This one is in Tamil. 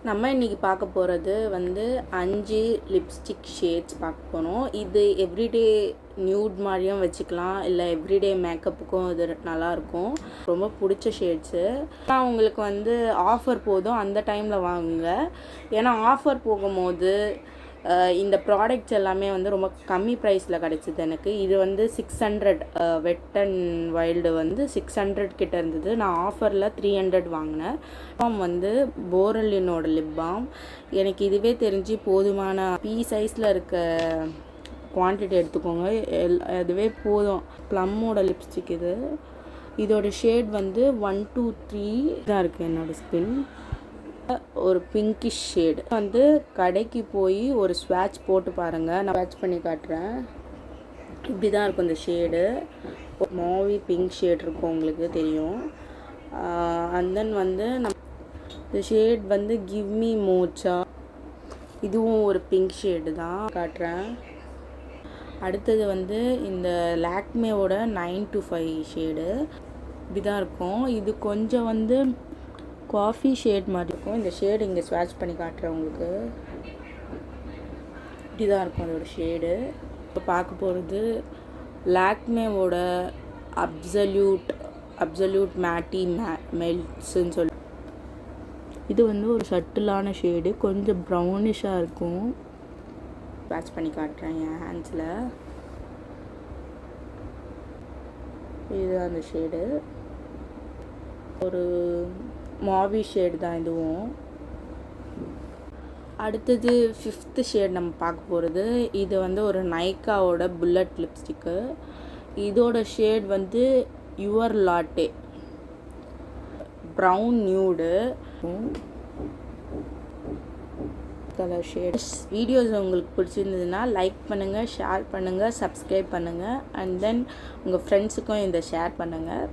நம்ம இன்றைக்கி பார்க்க போகிறது வந்து 5 லிப்ஸ்டிக் ஷேட்ஸ் பார்க்க போகிறோம். இது எவ்ரிடே நியூட் மாதிரியும் வச்சுக்கலாம், இல்லை எவ்ரிடே மேக்கப்புக்கும் இது நல்லாயிருக்கும். ரொம்ப பிடிச்ச ஷேட்ஸு. ஆனால் உங்களுக்கு வந்து ஆஃபர் போதும், அந்த டைமில் வாங்குங்க. ஏன்னா ஆஃபர் போகும்போது இந்த ப்ராடக்ட்ஸ் எல்லாமே வந்து ரொம்ப கம்மி ப்ரைஸில் கிடச்சிது எனக்கு. இது வந்து 600 வெட் அண்ட் வைல்டு வந்து 600 கிட்ட இருந்தது. நான் ஆஃபரில் 300 வாங்கினேன். வந்து போரலினோட லிப் பாம். எனக்கு இதுவே தெரிஞ்சு போதுமான சைஸில் இருக்க குவான்டிட்டி எடுத்துக்கோங்க, அதுவே போதும். ப்ளம்மோட லிப்ஸ்டிக் இது. இதோட ஷேட் வந்து 1 2 3 தான் இருக்குது. என்னோடய ஸ்கின் ஒரு பிங்கிஷ் ஷேடு. வந்து கடைக்கு போய் ஒரு ஸ்வாட்ச் போட்டு பாருங்கள். நான் ஸ்வாட்ச் பண்ணி காட்டுறேன். இப்படி தான் இருக்கும் இந்த ஷேடு. மாவி பிங்க் ஷேட் இருக்கும், உங்களுக்கு தெரியும். அண்ட் தென் வந்து இந்த ஷேட் வந்து கிவ் மீ மோச்சா. இதுவும் ஒரு பிங்க் ஷேடு தான், காட்டுறேன். அடுத்தது வந்து இந்த லாக்மேவோட 9 to 5 ஷேடு. இப்படி தான் இருக்கும். இது கொஞ்சம் வந்து காஃபி ஷேட் மாதிரி இருக்கும். இந்த ஷேடு இங்கே ஸ்வாட்ச் பண்ணி காட்டுறேன் உங்களுக்கு. இப்படி தான் இருக்கும் அதோட ஷேடு. இப்போ பார்க்க போகிறது லாக்மேவோட அப்சல்யூட் மேட்டி மெல்ட்ஸுன்னு சொல்லி. இது வந்து ஒரு சட்டிலான ஷேடு, கொஞ்சம் ப்ரௌனிஷாக இருக்கும். ஸ்வாட்ச் பண்ணி காட்டுறேன் என் ஹேண்ட்ஸில். இது அந்த ஷேடு ஒரு மாவி ஷேடு தான் இதுவும். அடுத்தது 5th ஷேட் நம்ம பார்க்க போகிறது. இது வந்து ஒரு நைக்காவோட புல்லட் லிப்ஸ்டிக்கு. இதோட ஷேட் வந்து your latte brown nude colour shade. Videos உங்களுக்கு பிடிச்சிருந்ததுன்னா லைக் பண்ணுங்கள், ஷேர் பண்ணுங்கள், சப்ஸ்கிரைப் பண்ணுங்கள். அண்ட் தென் உங்கள் ஃப்ரெண்ட்ஸுக்கும் இதை ஷேர் பண்ணுங்கள்.